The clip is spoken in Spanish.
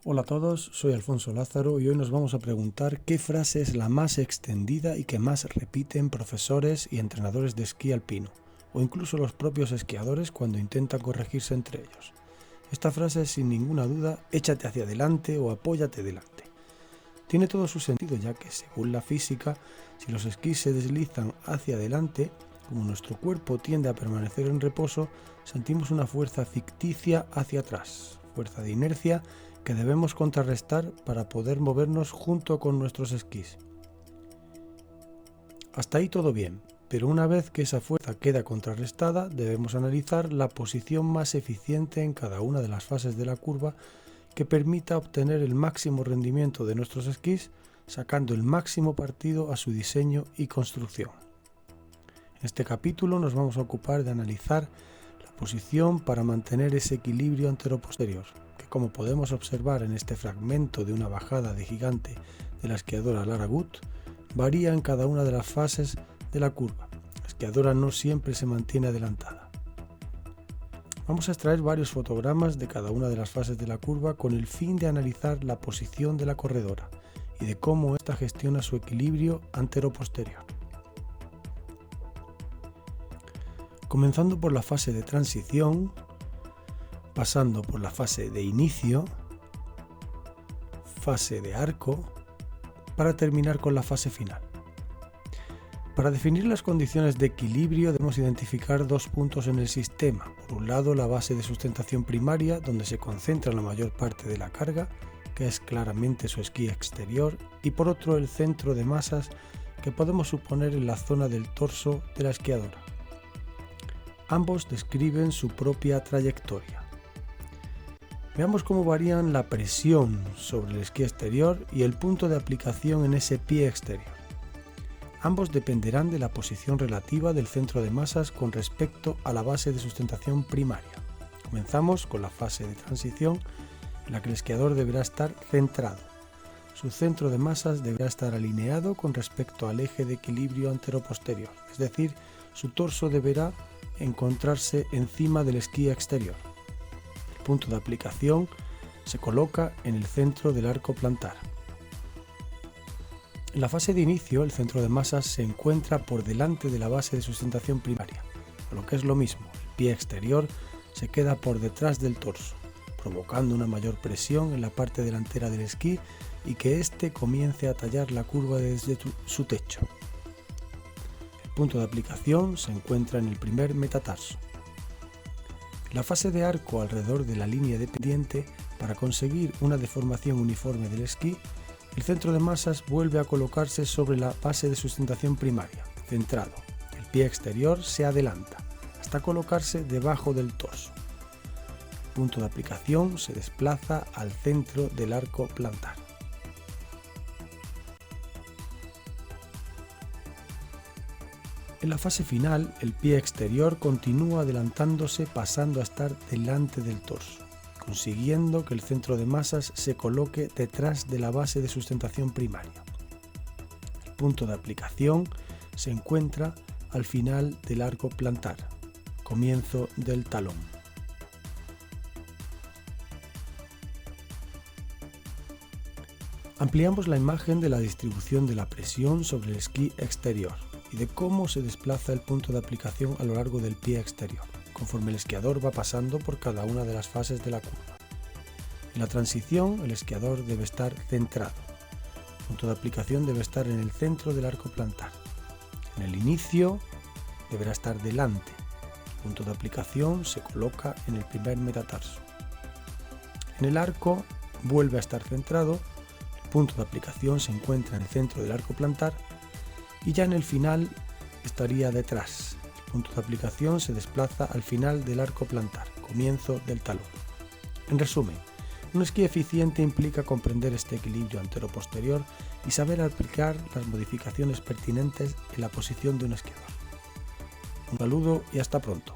Hola a todos, soy Alfonso Lázaro y hoy nos vamos a preguntar qué frase es la más extendida y que más repiten profesores y entrenadores de esquí alpino, o incluso los propios esquiadores cuando intentan corregirse entre ellos. Esta frase es sin ninguna duda échate hacia adelante o apóyate delante. Tiene todo su sentido ya que según la física, si los esquís se deslizan hacia adelante, como nuestro cuerpo tiende a permanecer en reposo, sentimos una fuerza ficticia hacia atrás, fuerza de inercia que debemos contrarrestar para poder movernos junto con nuestros esquís. Hasta ahí todo bien, pero una vez que esa fuerza queda contrarrestada, debemos analizar la posición más eficiente en cada una de las fases de la curva que permita obtener el máximo rendimiento de nuestros esquís, sacando el máximo partido a su diseño y construcción. En este capítulo nos vamos a ocupar de analizar la posición para mantener ese equilibrio antero-posterior, que como podemos observar en este fragmento de una bajada de gigante de la esquiadora Lara Gut, varía en cada una de las fases de la curva. La esquiadora no siempre se mantiene adelantada. Vamos a extraer varios fotogramas de cada una de las fases de la curva con el fin de analizar la posición de la corredora y de cómo ésta gestiona su equilibrio antero-posterior. Comenzando por la fase de transición, pasando por la fase de inicio, fase de arco, para terminar con la fase final. Para definir las condiciones de equilibrio debemos identificar dos puntos en el sistema. Por un lado, la base de sustentación primaria, donde se concentra la mayor parte de la carga, que es claramente su esquí exterior, y por otro, el centro de masas, que podemos suponer en la zona del torso de la esquiadora. Ambos describen su propia trayectoria. Veamos cómo varían la presión sobre el esquí exterior y el punto de aplicación en ese pie exterior. Ambos dependerán de la posición relativa del centro de masas con respecto a la base de sustentación primaria. Comenzamos con la fase de transición en la que el esquiador deberá estar centrado. Su centro de masas deberá estar alineado con respecto al eje de equilibrio antero-posterior, es decir, su torso deberá encontrarse encima del esquí exterior. El punto de aplicación se coloca en el centro del arco plantar. En la fase de inicio, el centro de masas se encuentra por delante de la base de sustentación primaria, o lo que es lo mismo, el pie exterior se queda por detrás del torso, provocando una mayor presión en la parte delantera del esquí y que éste comience a tallar la curva desde su techo. El punto de aplicación se encuentra en el primer metatarso. En la fase de arco alrededor de la línea de pendiente, para conseguir una deformación uniforme del esquí, el centro de masas vuelve a colocarse sobre la base de sustentación primaria, centrado. El pie exterior se adelanta, hasta colocarse debajo del torso. El punto de aplicación se desplaza al centro del arco plantar. En la fase final, el pie exterior continúa adelantándose pasando a estar delante del torso, consiguiendo que el centro de masas se coloque detrás de la base de sustentación primaria. El punto de aplicación se encuentra al final del arco plantar, comienzo del talón. Ampliamos la imagen de la distribución de la presión sobre el esquí exterior y de cómo se desplaza el punto de aplicación a lo largo del pie exterior, conforme el esquiador va pasando por cada una de las fases de la curva. En la transición, el esquiador debe estar centrado. El punto de aplicación debe estar en el centro del arco plantar. En el inicio, deberá estar delante. El punto de aplicación se coloca en el primer metatarso. En el arco, vuelve a estar centrado. El punto de aplicación se encuentra en el centro del arco plantar. Y ya en el final, estaría detrás. El punto de aplicación se desplaza al final del arco plantar, comienzo del talón. En resumen, un esquí eficiente implica comprender este equilibrio antero-posterior y saber aplicar las modificaciones pertinentes en la posición de un esquiador. Un saludo y hasta pronto.